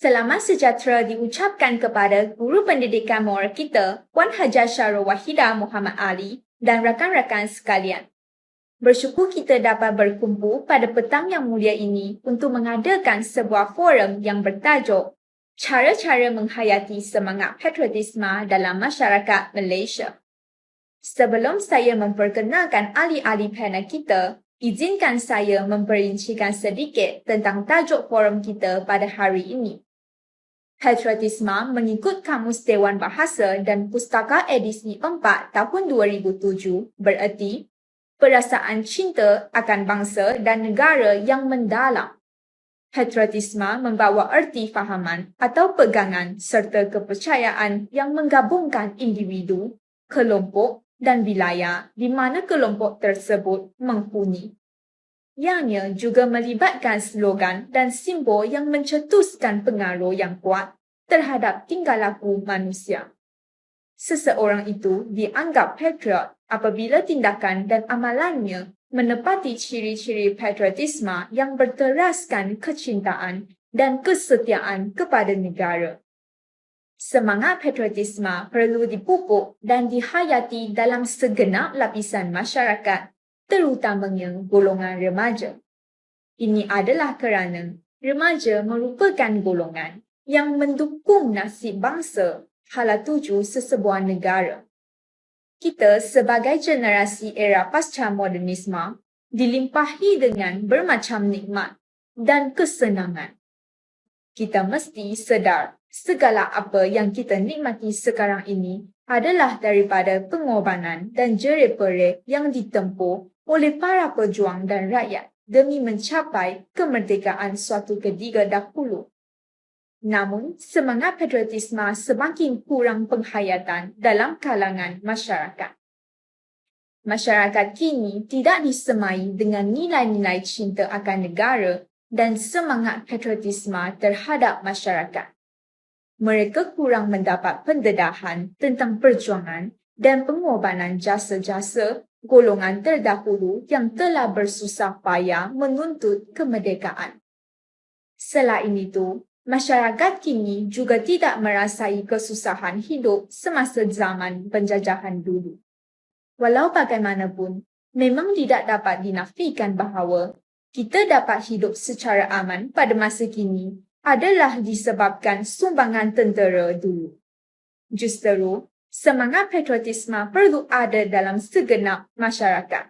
Selamat sejahtera diucapkan kepada Guru Pendidikan Moral kita, Puan Hajar Syarul Wahidah Muhammad Ali dan rakan-rakan sekalian. Bersyukur kita dapat berkumpul pada petang yang mulia ini untuk mengadakan sebuah forum yang bertajuk Cara-cara menghayati semangat patriotisme dalam masyarakat Malaysia. Sebelum saya memperkenalkan ahli-ahli panel kita, izinkan saya memperincikan sedikit tentang tajuk forum kita pada hari ini. Patriotisme mengikut Kamus Dewan Bahasa dan Pustaka edisi 4 tahun 2007 bererti perasaan cinta akan bangsa dan negara yang mendalam. Patriotisme membawa erti fahaman atau pegangan serta kepercayaan yang menggabungkan individu, kelompok dan wilayah di mana kelompok tersebut menghuni. Ianya juga melibatkan slogan dan simbol yang mencetuskan pengaruh yang kuat terhadap tingkah laku manusia. Seseorang itu dianggap patriot apabila tindakan dan amalannya menepati ciri-ciri patriotisme yang berteraskan kecintaan dan kesetiaan kepada negara. Semangat patriotisme perlu dipupuk dan dihayati dalam segenap lapisan masyarakat, terutamanya golongan remaja. Ini adalah kerana remaja merupakan golongan yang mendukung nasib bangsa hala tuju sesebuah negara. Kita sebagai generasi era pasca modernisme dilimpahi dengan bermacam nikmat dan kesenangan. Kita mesti sedar segala apa yang kita nikmati sekarang ini adalah daripada pengorbanan dan jerih-perih yang ditempuh oleh para pejuang dan rakyat demi mencapai kemerdekaan suatu ketika dahulu. Namun, semangat patriotisme semakin kurang penghayatan dalam kalangan masyarakat. Masyarakat kini tidak disemai dengan nilai-nilai cinta akan negara dan semangat patriotisme terhadap masyarakat. Mereka kurang mendapat pendedahan tentang perjuangan dan pengorbanan jasa-jasa golongan terdahulu yang telah bersusah payah menuntut kemerdekaan. Selain itu, masyarakat kini juga tidak merasai kesusahan hidup semasa zaman penjajahan dulu. Walau bagaimanapun, memang tidak dapat dinafikan bahawa kita dapat hidup secara aman pada masa kini adalah disebabkan sumbangan tentera dulu. Justeru, semangat patriotisme perlu ada dalam segenap masyarakat.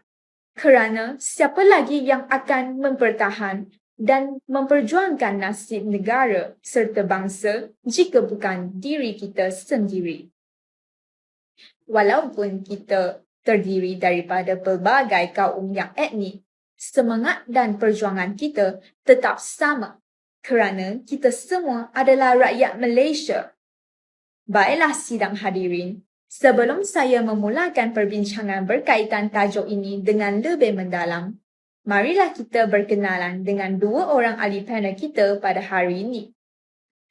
Kerana siapa lagi yang akan mempertahan dan memperjuangkan nasib negara serta bangsa jika bukan diri kita sendiri. Walaupun kita terdiri daripada pelbagai kaum yang etnik, semangat dan perjuangan kita tetap sama kerana kita semua adalah rakyat Malaysia. Baiklah sidang hadirin, sebelum saya memulakan perbincangan berkaitan tajuk ini dengan lebih mendalam, marilah kita berkenalan dengan dua orang ahli panel kita pada hari ini.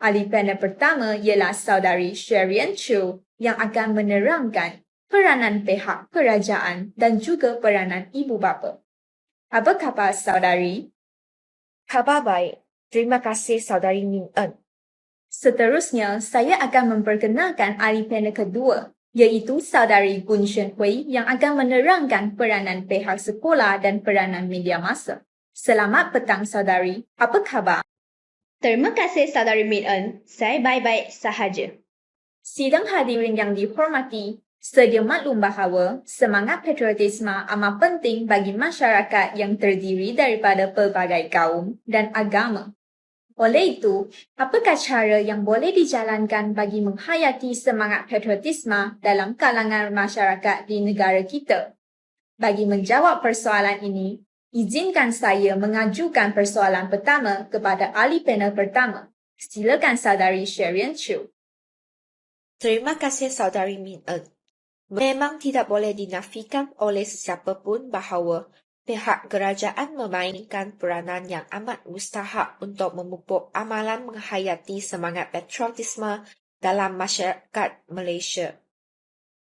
Ahli panel pertama ialah saudari Sherian Chu yang akan menerangkan peranan pihak kerajaan dan juga peranan ibu bapa. Apa khabar saudari? Khabar baik. Terima kasih saudari Min En. Seterusnya, saya akan memperkenalkan ahli panel kedua, iaitu saudari Gun Shen Hui yang akan menerangkan peranan pihak sekolah dan peranan media masa. Selamat petang saudari, apa khabar? Terima kasih saudari Min En, saya baik-baik sahaja. Sidang hadirin yang dihormati, sedia maklum bahawa semangat patriotisme amat penting bagi masyarakat yang terdiri daripada pelbagai kaum dan agama. Oleh itu, apakah cara yang boleh dijalankan bagi menghayati semangat patriotisme dalam kalangan masyarakat di negara kita? Bagi menjawab persoalan ini, izinkan saya mengajukan persoalan pertama kepada ahli panel pertama. Silakan saudari Sherian Chu. Terima kasih saudari Min En. Memang tidak boleh dinafikan oleh sesiapa pun bahawa pihak kerajaan memainkan peranan yang amat mustahak untuk memupuk amalan menghayati semangat patriotisme dalam masyarakat Malaysia.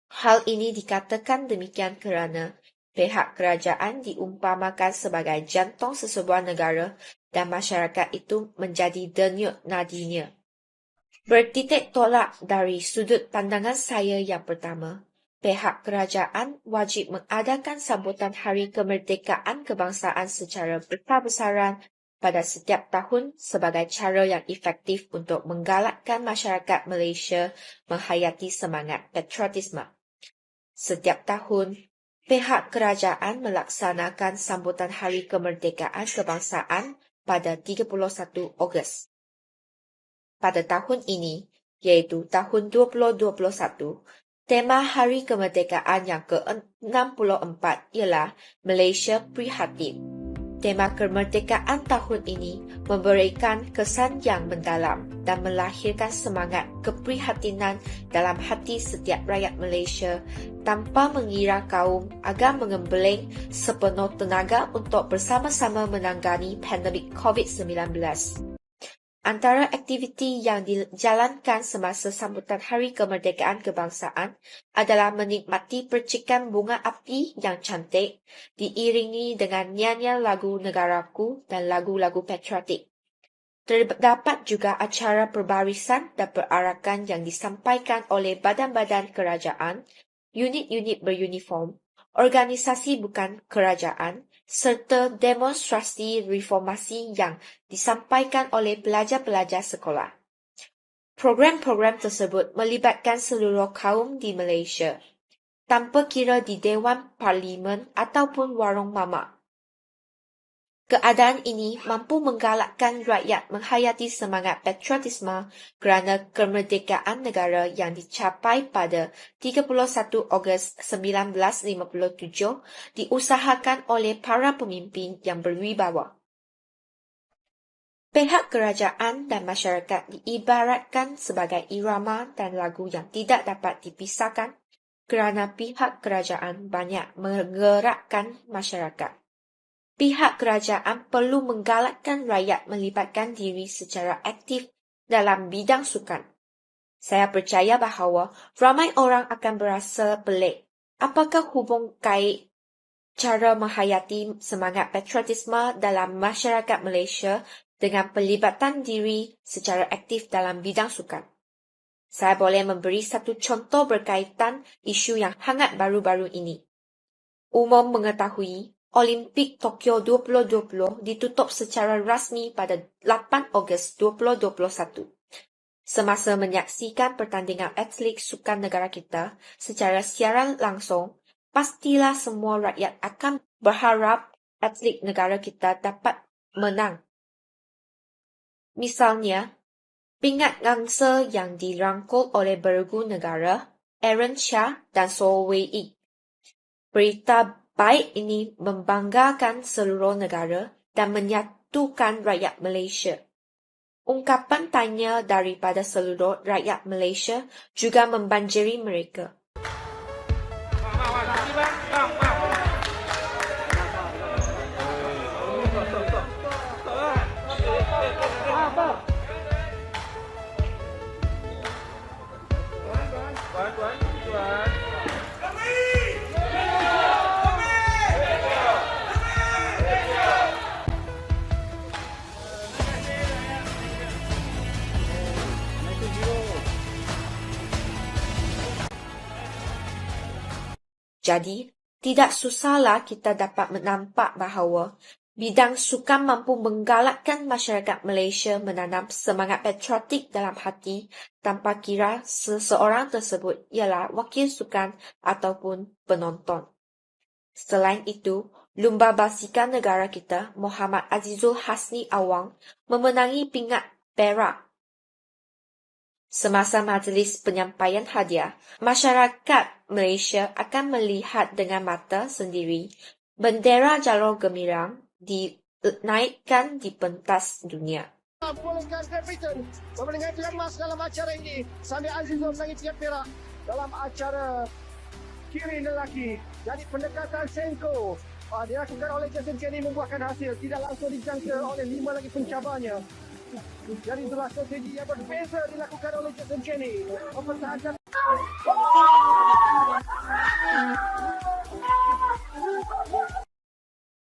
Hal ini dikatakan demikian kerana pihak kerajaan diumpamakan sebagai jantung sesebuah negara dan masyarakat itu menjadi denyut nadinya. Bertitik tolak dari sudut pandangan saya yang pertama, pihak kerajaan wajib mengadakan sambutan Hari Kemerdekaan Kebangsaan secara besar-besaran pada setiap tahun sebagai cara yang efektif untuk menggalakkan masyarakat Malaysia menghayati semangat patriotisme. Setiap tahun, pihak kerajaan melaksanakan sambutan Hari Kemerdekaan Kebangsaan pada 31 Ogos. Pada tahun ini, iaitu tahun 2021, tema Hari Kemerdekaan yang ke-64 ialah Malaysia Prihatin. Tema kemerdekaan tahun ini memberikan kesan yang mendalam dan melahirkan semangat keprihatinan dalam hati setiap rakyat Malaysia tanpa mengira kaum agar mengembeling sepenuh tenaga untuk bersama-sama menangani pandemik COVID-19. Antara aktiviti yang dijalankan semasa sambutan Hari Kemerdekaan Kebangsaan adalah menikmati percikan bunga api yang cantik, diiringi dengan nyanyian lagu negaraku dan lagu-lagu patriotik. Terdapat juga acara perbarisan dan perarakan yang disampaikan oleh badan-badan kerajaan, unit-unit beruniform, organisasi bukan kerajaan, serta demonstrasi reformasi yang disampaikan oleh pelajar-pelajar sekolah. Program-program tersebut melibatkan seluruh kaum di Malaysia, tanpa kira di Dewan Parlimen ataupun warung mamak. Keadaan ini mampu menggalakkan rakyat menghayati semangat patriotisme kerana kemerdekaan negara yang dicapai pada 31 Ogos 1957 diusahakan oleh para pemimpin yang berwibawa. Pihak kerajaan dan masyarakat diibaratkan sebagai irama dan lagu yang tidak dapat dipisahkan kerana pihak kerajaan banyak menggerakkan masyarakat. Pihak kerajaan perlu menggalakkan rakyat melibatkan diri secara aktif dalam bidang sukan. Saya percaya bahawa ramai orang akan berasa pelik. Apakah hubung kait cara menghayati semangat patriotisme dalam masyarakat Malaysia dengan pelibatan diri secara aktif dalam bidang sukan? Saya boleh memberi satu contoh berkaitan isu yang hangat baru-baru ini. Umum mengetahui Olimpik Tokyo 2020 ditutup secara rasmi pada 8 Ogos 2021. Semasa menyaksikan pertandingan atlet sukan negara kita secara siaran langsung, pastilah semua rakyat akan berharap atlet negara kita dapat menang. Misalnya, pingat angsa yang dirangkul oleh bergu negara, Aaron Shah dan So Wei Ik. Berita baik ini membanggakan seluruh negara dan menyatukan rakyat Malaysia. Ungkapan tanya daripada seluruh rakyat Malaysia juga membanjiri mereka. Jadi, tidak susahlah kita dapat menampak bahawa bidang sukan mampu menggalakkan masyarakat Malaysia menanam semangat patriotik dalam hati tanpa kira seseorang tersebut ialah wakil sukan ataupun penonton. Selain itu, lumba basikal negara kita, Muhammad Azizul Hasni Awang, memenangi pingat perak. Semasa majlis penyampaian hadiah, masyarakat Malaysia akan melihat dengan mata sendiri bendera jalur gemilang dinaikkan di pentas dunia. Bolehkan Captain memenangkan emas dalam acara ini sambil Azizul menangi pingat perak dalam acara kiri lelaki. Jadi pendekatan Senko dilakukan oleh Jason Kenny membuahkan hasil, tidak langsung dijangka oleh 5 lagi pencabarnya. Jadi itulah strategi yang berbeza dilakukan oleh Jason Kenny mempertahankan.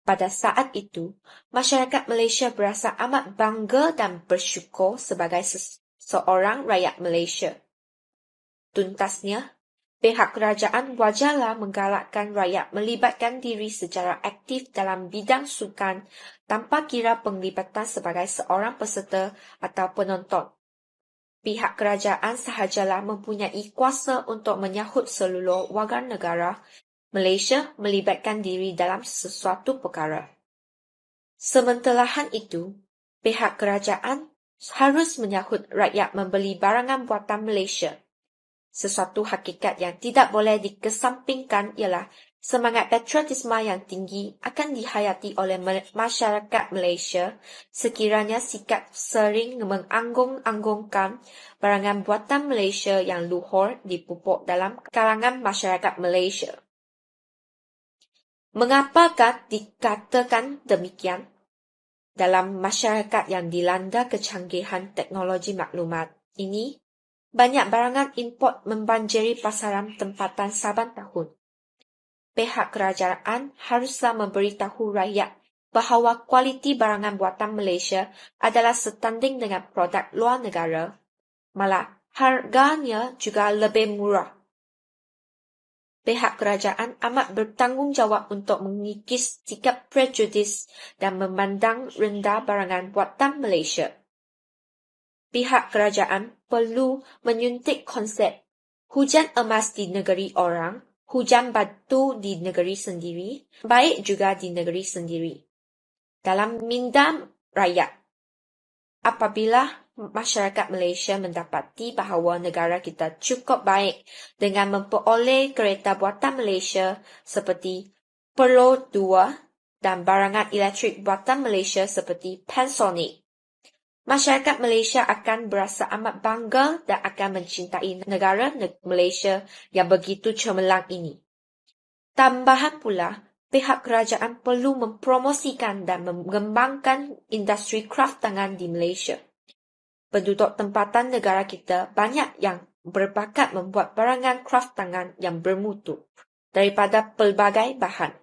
Pada saat itu, masyarakat Malaysia berasa amat bangga dan bersyukur sebagai seorang rakyat Malaysia. Tuntasnya, pihak kerajaan wajarlah menggalakkan rakyat melibatkan diri secara aktif dalam bidang sukan tanpa kira penglibatan sebagai seorang peserta atau penonton. Pihak kerajaan sahajalah mempunyai kuasa untuk menyahut seluruh warga negara Malaysia melibatkan diri dalam sesuatu perkara. Sementelahan itu, pihak kerajaan harus menyahut rakyat membeli barangan buatan Malaysia. Sesuatu hakikat yang tidak boleh dikesampingkan ialah semangat patriotisme yang tinggi akan dihayati oleh masyarakat Malaysia sekiranya sikap sering menganggung-anggungkan barangan buatan Malaysia yang luhur dipupuk dalam kalangan masyarakat Malaysia. Mengapakah dikatakan demikian? Dalam masyarakat yang dilanda kecanggihan teknologi maklumat ini, banyak barangan import membanjiri pasaran tempatan saban tahun. Pihak kerajaan haruslah memberitahu rakyat bahawa kualiti barangan buatan Malaysia adalah setanding dengan produk luar negara, malah harganya juga lebih murah. Pihak kerajaan amat bertanggungjawab untuk mengikis sikap prejudis dan memandang rendah barangan buatan Malaysia. Pihak kerajaan perlu menyuntik konsep hujan emas di negeri orang, hujan batu di negeri sendiri, baik juga di negeri sendiri. Dalam minda rakyat, apabila masyarakat Malaysia mendapati bahawa negara kita cukup baik dengan memperoleh kereta buatan Malaysia seperti Pearl 2 dan barangan elektrik buatan Malaysia seperti Panasonic, masyarakat Malaysia akan berasa amat bangga dan akan mencintai negara Malaysia yang begitu cemerlang ini. Tambahan pula, pihak kerajaan perlu mempromosikan dan mengembangkan industri kraft tangan di Malaysia. Penduduk tempatan negara kita banyak yang berbakat membuat barangan kraft tangan yang bermutu daripada pelbagai bahan.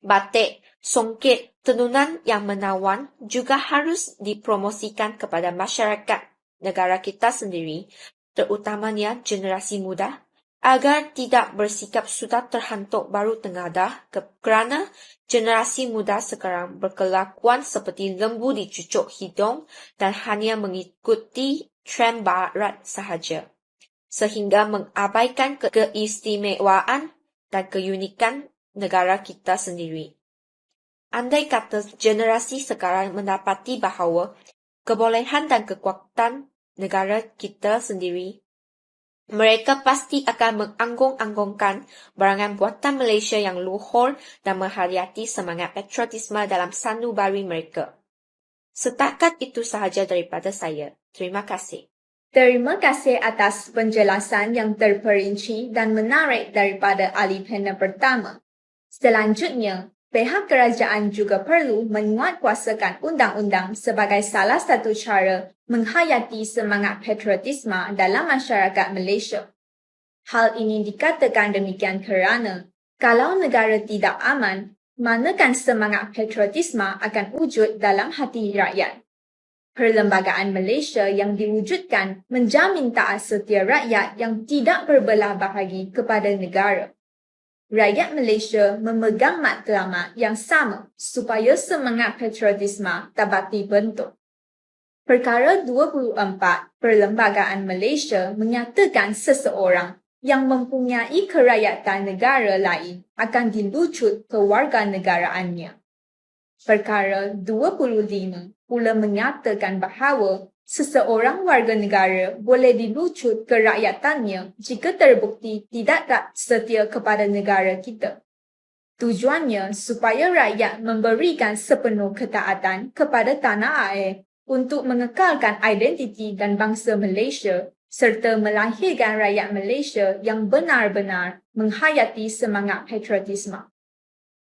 Batik, songket, tenunan yang menawan juga harus dipromosikan kepada masyarakat negara kita sendiri, terutamanya generasi muda, agar tidak bersikap sudah terhantuk baru tengadah kerana generasi muda sekarang berkelakuan seperti lembu dicucuk hidung dan hanya mengikuti trend barat sahaja, sehingga mengabaikan keistimewaan dan keunikan negara kita sendiri. Andai kata generasi sekarang mendapati bahawa kebolehan dan kekuatan negara kita sendiri, mereka pasti akan menganggung-anggungkan barangan buatan Malaysia yang luhur dan menghayati semangat patriotisme dalam sanubari mereka. Setakat itu sahaja daripada saya. Terima kasih. Terima kasih atas penjelasan yang terperinci dan menarik daripada ahli panel pertama. Selanjutnya, pihak kerajaan juga perlu menguatkuasakan undang-undang sebagai salah satu cara menghayati semangat patriotisme dalam masyarakat Malaysia. Hal ini dikatakan demikian kerana kalau negara tidak aman, manakan semangat patriotisme akan wujud dalam hati rakyat. Perlembagaan Malaysia yang diwujudkan menjamin taat setia rakyat yang tidak berbelah bahagi kepada negara. Rakyat Malaysia memegang matlamat yang sama supaya semangat patriotisme dapat dibentuk. Perkara 24 Perlembagaan Malaysia menyatakan seseorang yang mempunyai kerakyatan negara lain akan dilucut kewarganegaraannya. Perkara 25 pula menyatakan bahawa seseorang warga negara boleh dilucut kerakyatannya jika terbukti tidak tak setia kepada negara kita. Tujuannya supaya rakyat memberikan sepenuh ketaatan kepada tanah air untuk mengekalkan identiti dan bangsa Malaysia serta melahirkan rakyat Malaysia yang benar-benar menghayati semangat patriotisme.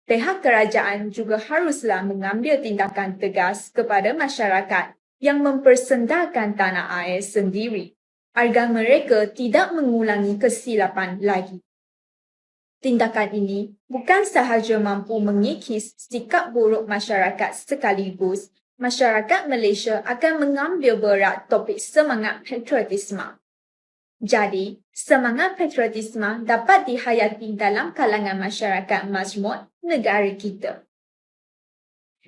Pihak kerajaan juga haruslah mengambil tindakan tegas kepada masyarakat yang mempersendahkan tanah air sendiri agar mereka tidak mengulangi kesilapan lagi. Tindakan ini bukan sahaja mampu mengikis sikap buruk masyarakat sekaligus masyarakat Malaysia akan mengambil berat topik semangat patriotisme. Jadi, semangat patriotisme dapat dihayati dalam kalangan masyarakat majmuk negara kita.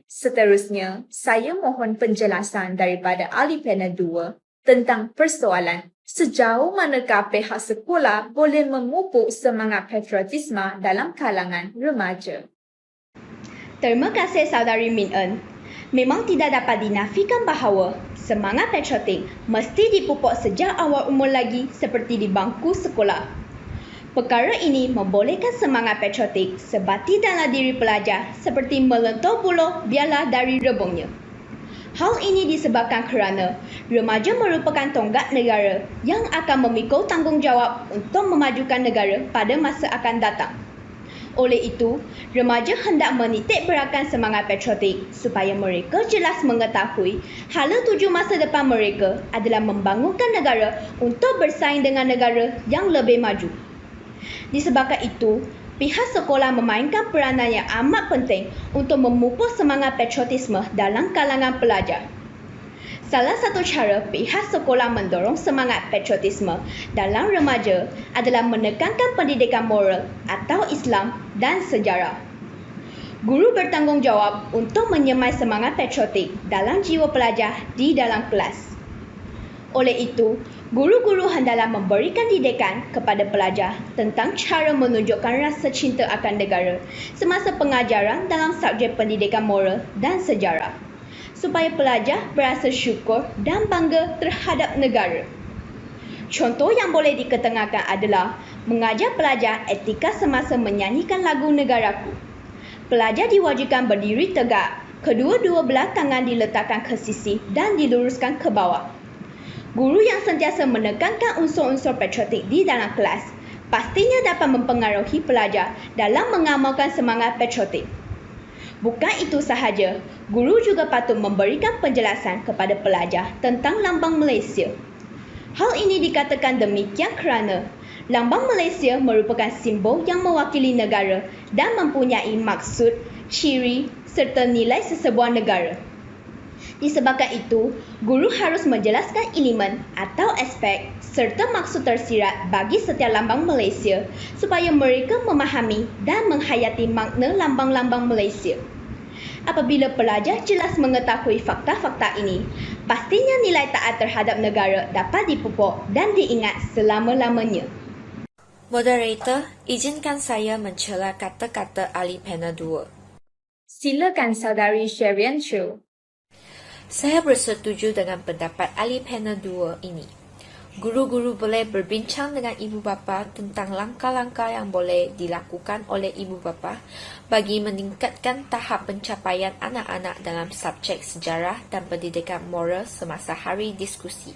Seterusnya, saya mohon penjelasan daripada ahli panel 2 tentang persoalan sejauh manakah pihak sekolah boleh memupuk semangat patriotisme dalam kalangan remaja. Terima kasih saudari Min Eun. Memang tidak dapat dinafikan bahawa semangat patriotik mesti dipupuk sejak awal umur lagi seperti di bangku sekolah. Perkara ini membolehkan semangat patriotik sebati dalam diri pelajar seperti melentur buluh biarlah dari rebungnya. Hal ini disebabkan kerana remaja merupakan tonggak negara yang akan memikul tanggungjawab untuk memajukan negara pada masa akan datang. Oleh itu, remaja hendak menitik beratkan semangat patriotik supaya mereka jelas mengetahui hala tuju masa depan mereka adalah membangunkan negara untuk bersaing dengan negara yang lebih maju. Disebabkan itu, pihak sekolah memainkan peranan yang amat penting untuk memupuk semangat patriotisme dalam kalangan pelajar. Salah satu cara pihak sekolah mendorong semangat patriotisme dalam remaja adalah menekankan pendidikan moral atau Islam dan sejarah. Guru bertanggungjawab untuk menyemai semangat patriotik dalam jiwa pelajar di dalam kelas. Oleh itu, guru-guru hendaklah memberikan didikan kepada pelajar tentang cara menunjukkan rasa cinta akan negara semasa pengajaran dalam subjek pendidikan moral dan sejarah, supaya pelajar berasa syukur dan bangga terhadap negara. Contoh yang boleh diketengahkan adalah mengajar pelajar etika semasa menyanyikan lagu Negaraku. Pelajar diwajibkan berdiri tegak, kedua-dua belah tangan diletakkan ke sisi dan diluruskan ke bawah. Guru yang sentiasa menekankan unsur-unsur patriotik di dalam kelas pastinya dapat mempengaruhi pelajar dalam mengamalkan semangat patriotik. Bukan itu sahaja, guru juga patut memberikan penjelasan kepada pelajar tentang lambang Malaysia. Hal ini dikatakan demikian kerana lambang Malaysia merupakan simbol yang mewakili negara dan mempunyai maksud, ciri serta nilai sesebuah negara. Disebabkan itu, guru harus menjelaskan elemen atau aspek serta maksud tersirat bagi setiap lambang Malaysia supaya mereka memahami dan menghayati makna lambang-lambang Malaysia. Apabila pelajar jelas mengetahui fakta-fakta ini, pastinya nilai taat terhadap negara dapat dipupuk dan diingat selama-lamanya. Moderator, izinkan saya mencela kata-kata ahli panel 2. Silakan saudari Sherian Chu. Saya bersetuju dengan pendapat ahli panel 2 ini. Guru-guru boleh berbincang dengan ibu bapa tentang langkah-langkah yang boleh dilakukan oleh ibu bapa bagi meningkatkan tahap pencapaian anak-anak dalam subjek sejarah dan pendidikan moral semasa hari diskusi.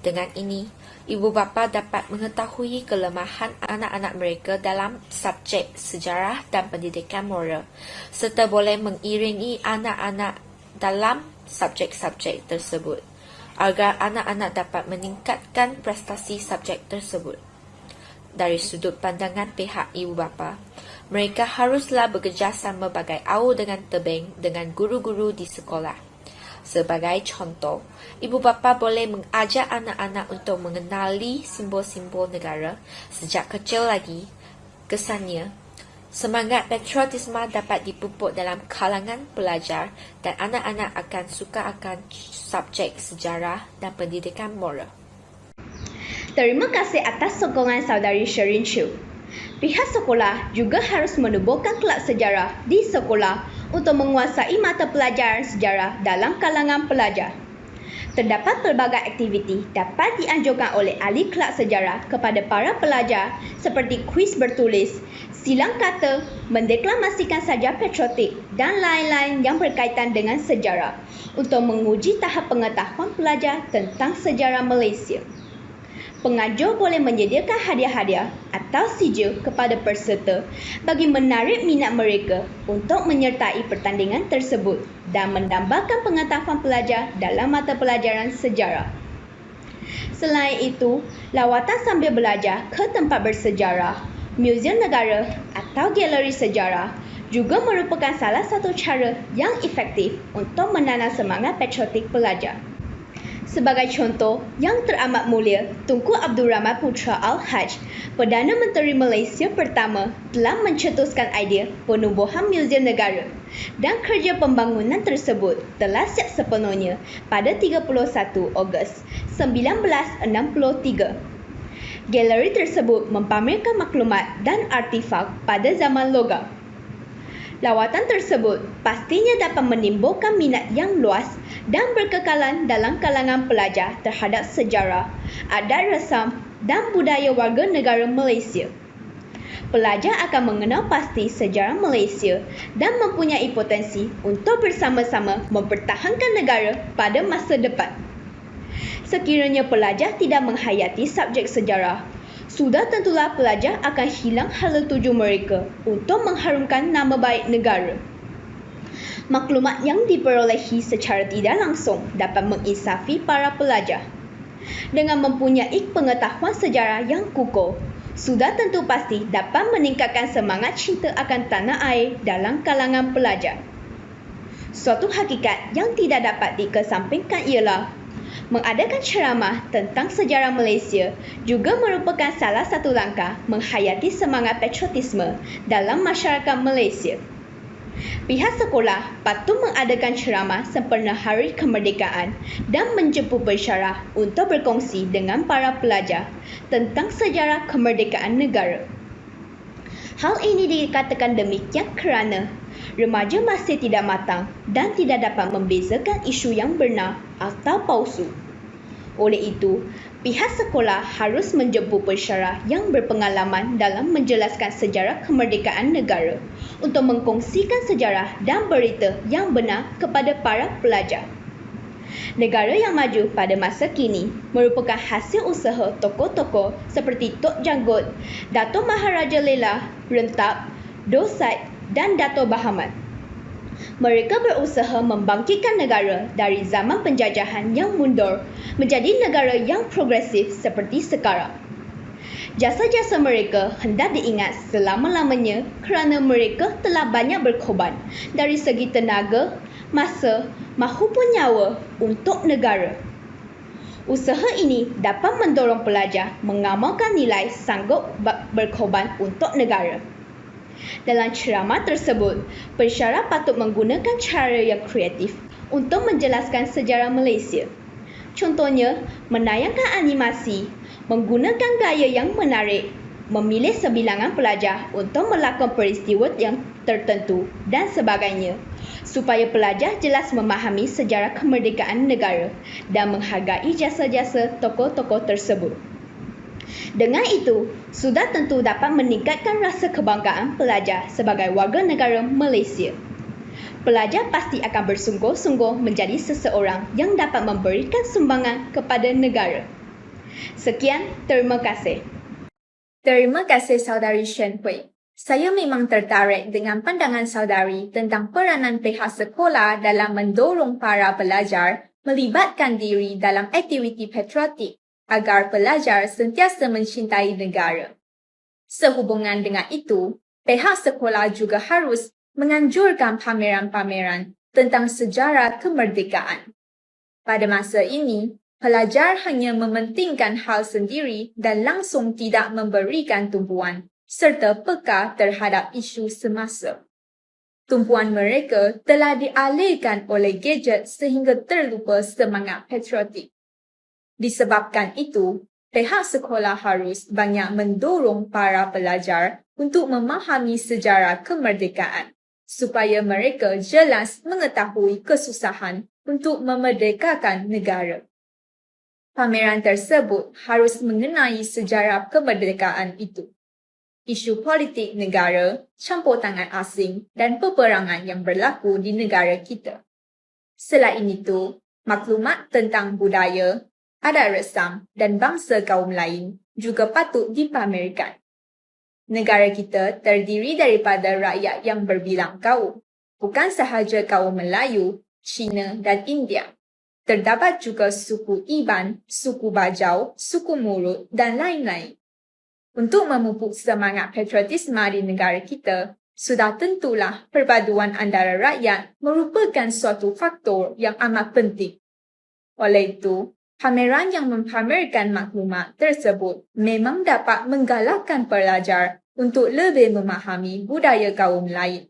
Dengan ini, ibu bapa dapat mengetahui kelemahan anak-anak mereka dalam subjek sejarah dan pendidikan moral serta boleh mengiringi anak-anak dalam subjek-subjek tersebut agar anak-anak dapat meningkatkan prestasi subjek tersebut. Dari sudut pandangan pihak ibu bapa, mereka haruslah bekerjasama bagai awu dengan tebing dengan guru-guru di sekolah. Sebagai contoh, ibu bapa boleh mengajar anak-anak untuk mengenali simbol-simbol negara sejak kecil lagi. Kesannya, semangat patriotisme dapat dipupuk dalam kalangan pelajar dan anak-anak akan suka akan subjek sejarah dan pendidikan moral. Terima kasih atas sokongan saudari Sherin Chu. Pihak sekolah juga harus menubuhkan kelab sejarah di sekolah untuk menguasai mata pelajaran sejarah dalam kalangan pelajar. Terdapat pelbagai aktiviti dapat dianjurkan oleh ahli kelab sejarah kepada para pelajar seperti kuis bertulis, silang kata, mendeklamasikan saja patriotik dan lain-lain yang berkaitan dengan sejarah untuk menguji tahap pengetahuan pelajar tentang sejarah Malaysia. Pengajar boleh menyediakan hadiah-hadiah atau sijil kepada peserta bagi menarik minat mereka untuk menyertai pertandingan tersebut dan mendambakan pengetahuan pelajar dalam mata pelajaran sejarah. Selain itu, lawatan sambil belajar ke tempat bersejarah, muzium negara atau galeri sejarah juga merupakan salah satu cara yang efektif untuk menanam semangat patriotik pelajar. Sebagai contoh, Yang Teramat Mulia Tunku Abdul Rahman Putra Al-Haj, Perdana Menteri Malaysia pertama, telah mencetuskan idea penubuhan Muzium Negara dan kerja pembangunan tersebut telah siap sepenuhnya pada 31 Ogos 1963. Galeri tersebut mempamerkan maklumat dan artifak pada zaman logam. Lawatan tersebut pastinya dapat menimbulkan minat yang luas dan berkekalan dalam kalangan pelajar terhadap sejarah, adat resam dan budaya warga negara Malaysia. Pelajar akan mengenal pasti sejarah Malaysia dan mempunyai potensi untuk bersama-sama mempertahankan negara pada masa depan. Sekiranya pelajar tidak menghayati subjek sejarah, sudah tentulah pelajar akan hilang hala tuju mereka untuk mengharumkan nama baik negara. Maklumat yang diperolehi secara tidak langsung dapat menginsafi para pelajar. Dengan mempunyai pengetahuan sejarah yang kukuh, sudah tentu pasti dapat meningkatkan semangat cinta akan tanah air dalam kalangan pelajar. Suatu hakikat yang tidak dapat dikesampingkan ialah mengadakan ceramah tentang sejarah Malaysia juga merupakan salah satu langkah menghayati semangat patriotisme dalam masyarakat Malaysia. Pihak sekolah patut mengadakan ceramah sempena Hari Kemerdekaan dan menjemput pensyarah untuk berkongsi dengan para pelajar tentang sejarah kemerdekaan negara. Hal ini dikatakan demikian kerana remaja masih tidak matang dan tidak dapat membezakan isu yang benar atau palsu. Oleh itu, pihak sekolah harus menjemput pensyarah yang berpengalaman dalam menjelaskan sejarah kemerdekaan negara untuk mengkongsikan sejarah dan berita yang benar kepada para pelajar. Negara yang maju pada masa kini merupakan hasil usaha tokoh-tokoh seperti Tok Janggut, Dato' Maharaja Lela, Rentap, Dosat dan Dato' Bahamat. Mereka berusaha membangkitkan negara dari zaman penjajahan yang mundur menjadi negara yang progresif seperti sekarang. Jasa-jasa mereka hendak diingat selama-lamanya kerana mereka telah banyak berkorban dari segi tenaga, masa mahupun nyawa untuk negara. Usaha ini dapat mendorong pelajar mengamalkan nilai sanggup berkorban untuk negara. Dalam ceramah tersebut, pensyarah patut menggunakan cara yang kreatif untuk menjelaskan sejarah Malaysia. Contohnya, menayangkan animasi, menggunakan gaya yang menarik, memilih sebilangan pelajar untuk melakon peristiwa yang tertentu dan sebagainya, supaya pelajar jelas memahami sejarah kemerdekaan negara dan menghargai jasa-jasa tokoh-tokoh tersebut. Dengan itu, sudah tentu dapat meningkatkan rasa kebanggaan pelajar sebagai warga negara Malaysia. Pelajar pasti akan bersungguh-sungguh menjadi seseorang yang dapat memberikan sumbangan kepada negara. Sekian, terima kasih. Terima kasih Saudari Shen Hui. Saya memang tertarik dengan pandangan saudari tentang peranan pihak sekolah dalam mendorong para pelajar melibatkan diri dalam aktiviti patriotik agar pelajar sentiasa mencintai negara. Sehubungan dengan itu, pihak sekolah juga harus menganjurkan pameran-pameran tentang sejarah kemerdekaan. Pada masa ini, pelajar hanya mementingkan hal sendiri dan langsung tidak memberikan tumpuan serta peka terhadap isu semasa. Tumpuan mereka telah dialihkan oleh gadget sehingga terlupa semangat patriotik. Disebabkan itu, pihak sekolah harus banyak mendorong para pelajar untuk memahami sejarah kemerdekaan supaya mereka jelas mengetahui kesusahan untuk memerdekakan negara. Pameran tersebut harus mengenai sejarah kemerdekaan itu, isu politik negara, campur tangan asing dan peperangan yang berlaku di negara kita. Selain itu, maklumat tentang budaya, adat resam dan bangsa kaum lain juga patut dipamerkan. Negara kita terdiri daripada rakyat yang berbilang kaum, bukan sahaja kaum Melayu, Cina dan India. Terdapat juga suku Iban, suku Bajau, suku Murut dan lain-lain. Untuk memupuk semangat patriotisme di negara kita, Sudah tentulah perpaduan antara rakyat merupakan suatu faktor yang amat penting. Oleh itu, pameran yang mempamerkan maklumat tersebut memang dapat menggalakkan pelajar untuk lebih memahami budaya kaum lain.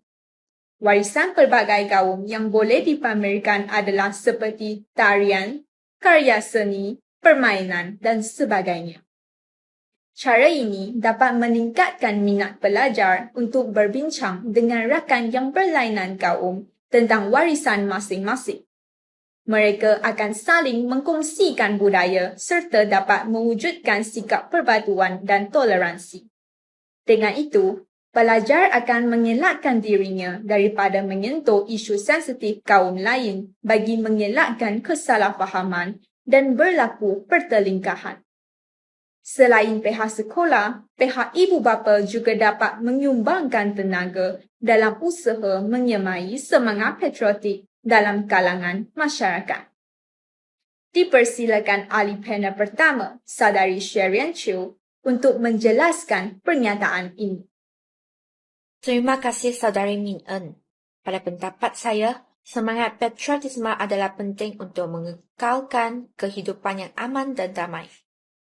Warisan pelbagai kaum yang boleh dipamerkan adalah seperti tarian, karya seni, permainan dan sebagainya. Cara ini dapat meningkatkan minat pelajar untuk berbincang dengan rakan yang berlainan kaum tentang warisan masing-masing. Mereka akan saling mengkongsikan budaya serta dapat mewujudkan sikap perpaduan dan toleransi. Dengan itu, pelajar akan mengelakkan dirinya daripada menyentuh isu sensitif kaum lain bagi mengelakkan kesalahfahaman dan berlaku pertelingkahan. Selain pihak sekolah, pihak ibu bapa juga dapat menyumbangkan tenaga dalam usaha menyemai semangat patriotik dalam kalangan masyarakat. Dipersilakan ahli panel pertama, Saudari Sherian Chiu, untuk menjelaskan pernyataan ini. Terima kasih Saudari Min En. Pada pendapat saya, semangat patriotisme adalah penting untuk mengekalkan kehidupan yang aman dan damai.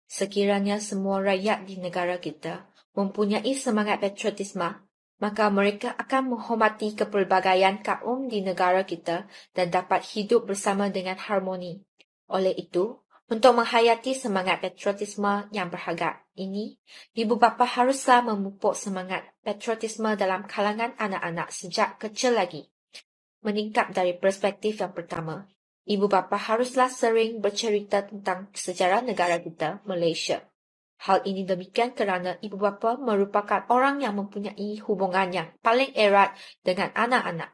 Sekiranya semua rakyat di negara kita mempunyai semangat patriotisme, maka mereka akan menghormati kepelbagaian kaum di negara kita dan dapat hidup bersama dengan harmoni. Oleh itu, untuk menghayati semangat patriotisme yang berharga ini, ibu bapa haruslah memupuk semangat patriotisme dalam kalangan anak-anak sejak kecil lagi. Meningkat dari perspektif yang pertama, ibu bapa haruslah sering bercerita tentang sejarah negara kita, Malaysia. Hal ini demikian kerana ibu bapa merupakan orang yang mempunyai hubungan yang paling erat dengan anak-anak.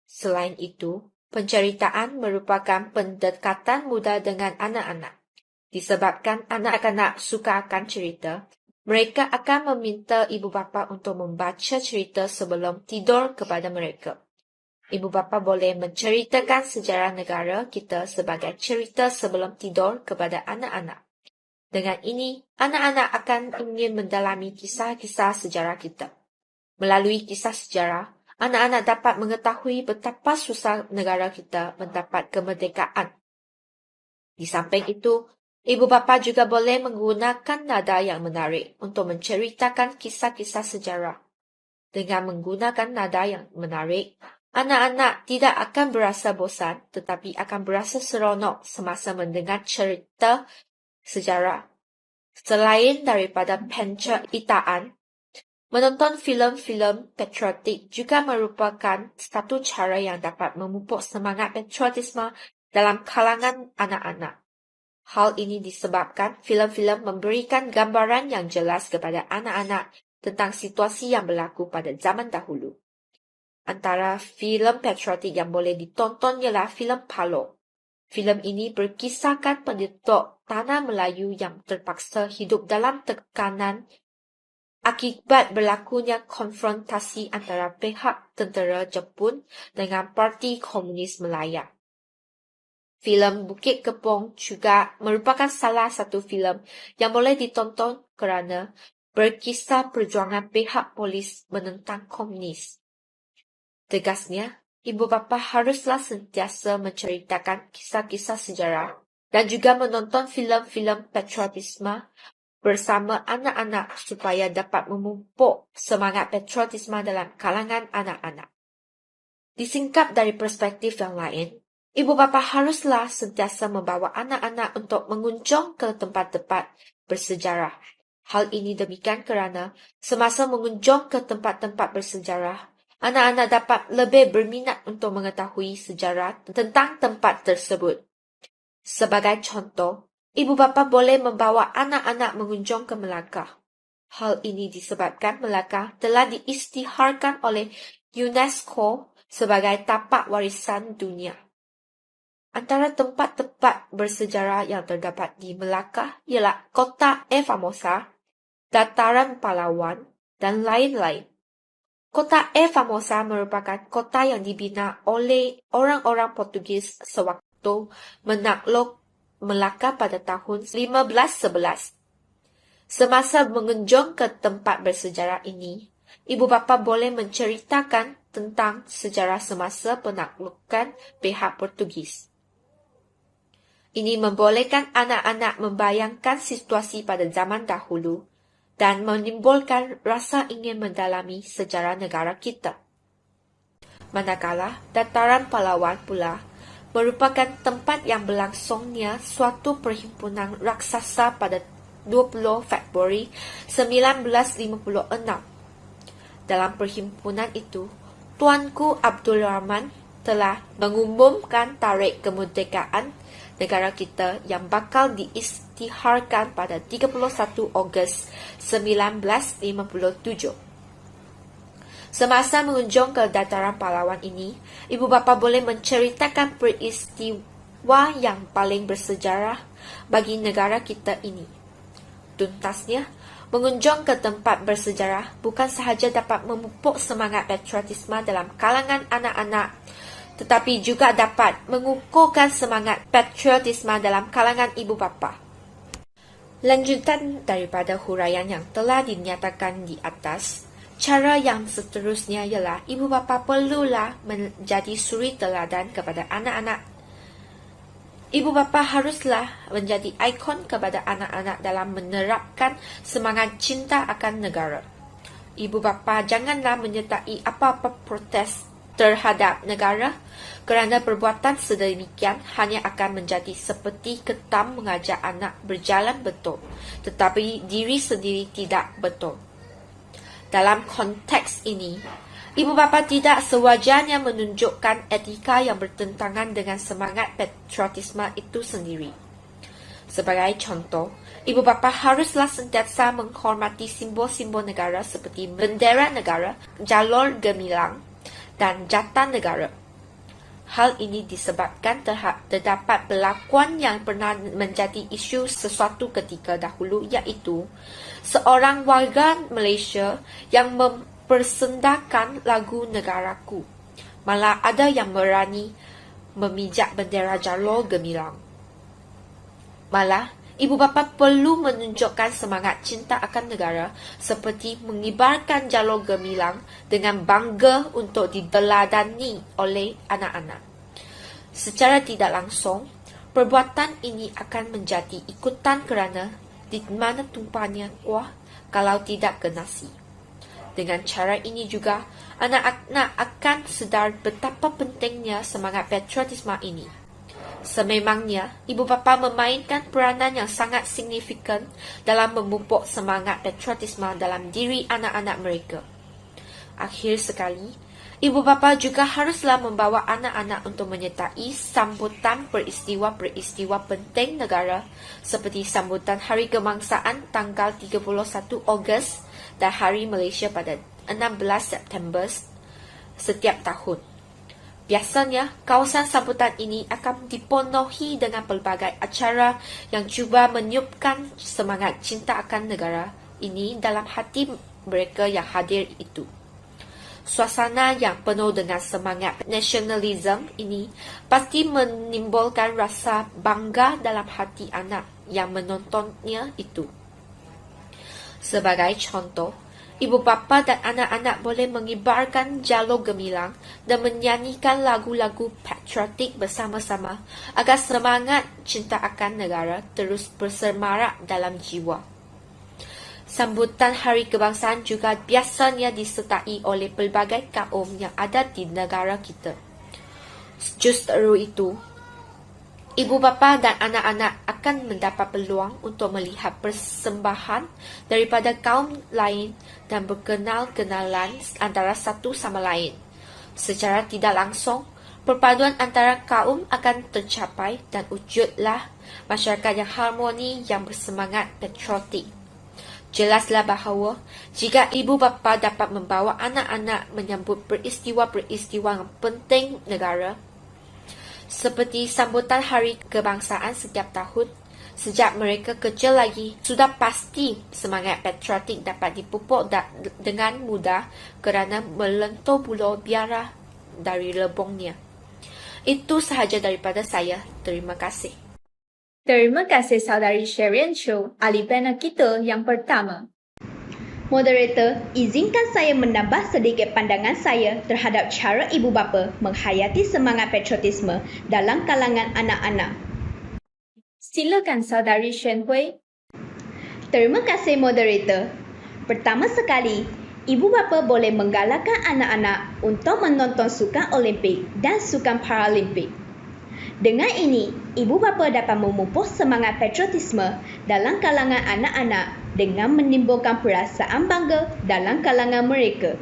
Selain itu, penceritaan merupakan pendekatan mudah dengan anak-anak. Disebabkan anak-anak suka akan cerita, mereka akan meminta ibu bapa untuk membaca cerita sebelum tidur kepada mereka. Ibu bapa boleh menceritakan sejarah negara kita sebagai cerita sebelum tidur kepada anak-anak. Dengan ini, anak-anak akan ingin mendalami kisah-kisah sejarah kita. Melalui kisah sejarah, anak-anak dapat mengetahui betapa susah negara kita mendapat kemerdekaan. Di samping itu, ibu bapa juga boleh menggunakan nada yang menarik untuk menceritakan kisah-kisah sejarah. Dengan menggunakan nada yang menarik, anak-anak tidak akan berasa bosan tetapi akan berasa seronok semasa mendengar cerita sejarah. Selain daripada penceritaan, menonton filem-filem patriotik juga merupakan satu cara yang dapat memupuk semangat patriotisme dalam kalangan anak-anak. Hal ini disebabkan filem-filem memberikan gambaran yang jelas kepada anak-anak tentang situasi yang berlaku pada zaman dahulu. Antara filem patriotik yang boleh ditonton ialah filem Palo. Filem ini berkisahkan penduduk tanah Melayu yang terpaksa hidup dalam tekanan akibat berlakunya konfrontasi antara pihak tentera Jepun dengan Parti Komunis Melaya. Filem Bukit Kepong juga merupakan salah satu filem yang boleh ditonton kerana berkisah perjuangan pihak polis menentang komunis. Tegasnya, ibu bapa haruslah sentiasa menceritakan kisah-kisah sejarah dan juga menonton filem-filem patriotisme bersama anak-anak supaya dapat memupuk semangat patriotisme dalam kalangan anak-anak. Disingkap dari perspektif yang lain, ibu bapa haruslah sentiasa membawa anak-anak untuk mengunjung ke tempat-tempat bersejarah. Hal ini demikian kerana semasa mengunjung ke tempat-tempat bersejarah, anak-anak dapat lebih berminat untuk mengetahui sejarah tentang tempat tersebut. Sebagai contoh, ibu bapa boleh membawa anak-anak mengunjung ke Melaka. Hal ini disebabkan Melaka telah diisytiharkan oleh UNESCO sebagai tapak warisan dunia. Antara tempat-tempat bersejarah yang terdapat di Melaka ialah Kota Famosa, Dataran Pahlawan, dan lain-lain. Kota Famosa merupakan kota yang dibina oleh orang-orang Portugis sewaktu menakluk Melaka pada tahun 1511. Semasa mengunjung ke tempat bersejarah ini, ibu bapa boleh menceritakan tentang sejarah semasa penaklukan pihak Portugis. Ini membolehkan anak-anak membayangkan situasi pada zaman dahulu dan menimbulkan rasa ingin mendalami sejarah negara kita. Manakala dataran pahlawan pula merupakan tempat yang berlangsungnya suatu perhimpunan raksasa pada 20 Februari 1956. Dalam perhimpunan itu, Tuanku Abdul Rahman telah mengumumkan tarikh kemerdekaan negara kita yang bakal diisytiharkan pada 31 Ogos 1957. Semasa mengunjung ke dataran pahlawan ini, ibu bapa boleh menceritakan peristiwa yang paling bersejarah bagi negara kita ini. Tuntasnya, mengunjung ke tempat bersejarah bukan sahaja dapat memupuk semangat patriotisme dalam kalangan anak-anak, tetapi juga dapat mengukuhkan semangat patriotisme dalam kalangan ibu bapa. Lanjutan daripada huraian yang telah dinyatakan di atas, cara yang seterusnya ialah ibu bapa perlulah menjadi suri teladan kepada anak-anak. Ibu bapa haruslah menjadi ikon kepada anak-anak dalam menerapkan semangat cinta akan negara. Ibu bapa janganlah menyertai apa-apa protes terhadap negara, kerana perbuatan sedemikian hanya akan menjadi seperti ketam mengajak anak berjalan betul, tetapi diri sendiri tidak betul. Dalam konteks ini, ibu bapa tidak sewajarnya menunjukkan etika yang bertentangan dengan semangat patriotisme itu sendiri. Sebagai contoh, ibu bapa haruslah sentiasa menghormati simbol-simbol negara seperti bendera negara, jalur gemilang, dan jata negara. Hal ini disebabkan terdapat perlakuan yang pernah menjadi isu sesuatu ketika dahulu, iaitu seorang warga Malaysia yang mempersendakan lagu negaraku. Malah ada yang berani memijak bendera jalur gemilang. Malah, ibu bapa perlu menunjukkan semangat cinta akan negara seperti mengibarkan jalur gemilang dengan bangga untuk diteladani oleh anak-anak. Secara tidak langsung, perbuatan ini akan menjadi ikutan kerana di mana tumpahnya kuah kalau tidak ke nasi. Dengan cara ini juga, anak-anak akan sedar betapa pentingnya semangat patriotisme ini. Sememangnya, ibu bapa memainkan peranan yang sangat signifikan dalam memupuk semangat patriotisme dalam diri anak-anak mereka. Akhir sekali, ibu bapa juga haruslah membawa anak-anak untuk menyertai sambutan peristiwa-peristiwa penting negara seperti sambutan Hari Kebangsaan tanggal 31 Ogos dan Hari Malaysia pada 16 September setiap tahun. Biasanya, kawasan sambutan ini akan dipenuhi dengan pelbagai acara yang cuba meniupkan semangat cinta akan negara ini dalam hati mereka yang hadir itu. Suasana yang penuh dengan semangat nasionalisme ini pasti menimbulkan rasa bangga dalam hati anak yang menontonnya itu. Sebagai contoh, ibu bapa dan anak-anak boleh mengibarkan jalur gemilang dan menyanyikan lagu-lagu patriotik bersama-sama agar semangat cinta akan negara terus bersemarak dalam jiwa. Sambutan Hari Kebangsaan juga biasanya disertai oleh pelbagai kaum yang ada di negara kita. Justru itu, ibu bapa dan anak-anak akan mendapat peluang untuk melihat persembahan daripada kaum lain dan berkenal-kenalan antara satu sama lain. Secara tidak langsung, perpaduan antara kaum akan tercapai dan wujudlah masyarakat yang harmoni yang bersemangat patriotik. Jelaslah bahawa jika ibu bapa dapat membawa anak-anak menyambut peristiwa-peristiwa yang penting negara, seperti sambutan Hari Kebangsaan setiap tahun, sejak mereka kecil lagi, sudah pasti semangat patriotik dapat dipupuk dengan mudah kerana melentur bulu biara dari lebongnya. Itu sahaja daripada saya. Terima kasih. Terima kasih saudari Sherian Cho, ahli panel kita yang pertama. Moderator, izinkan saya menambah sedikit pandangan saya terhadap cara ibu bapa menghayati semangat patriotisme dalam kalangan anak-anak. Silakan Saudari Shen Hui. Terima kasih moderator. Pertama sekali, ibu bapa boleh menggalakkan anak-anak untuk menonton sukan Olimpik dan sukan Paralimpik. Dengan ini, ibu bapa dapat memupuk semangat patriotisme dalam kalangan anak-anak dengan menimbulkan perasaan bangga dalam kalangan mereka.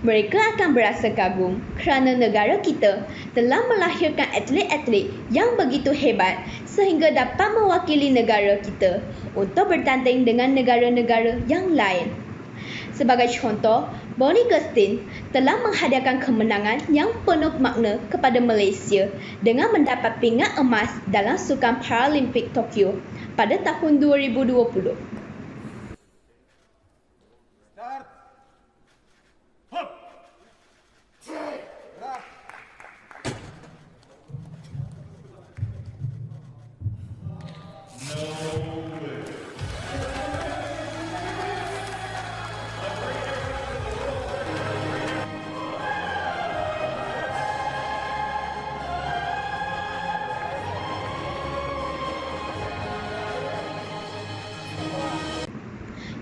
Mereka akan berasa kagum kerana negara kita telah melahirkan atlet-atlet yang begitu hebat sehingga dapat mewakili negara kita untuk bertanding dengan negara-negara yang lain. Sebagai contoh, Bonnie Gustin telah menghadiahkan kemenangan yang penuh makna kepada Malaysia dengan mendapat pingat emas dalam Sukan Paralimpik Tokyo pada tahun 2020.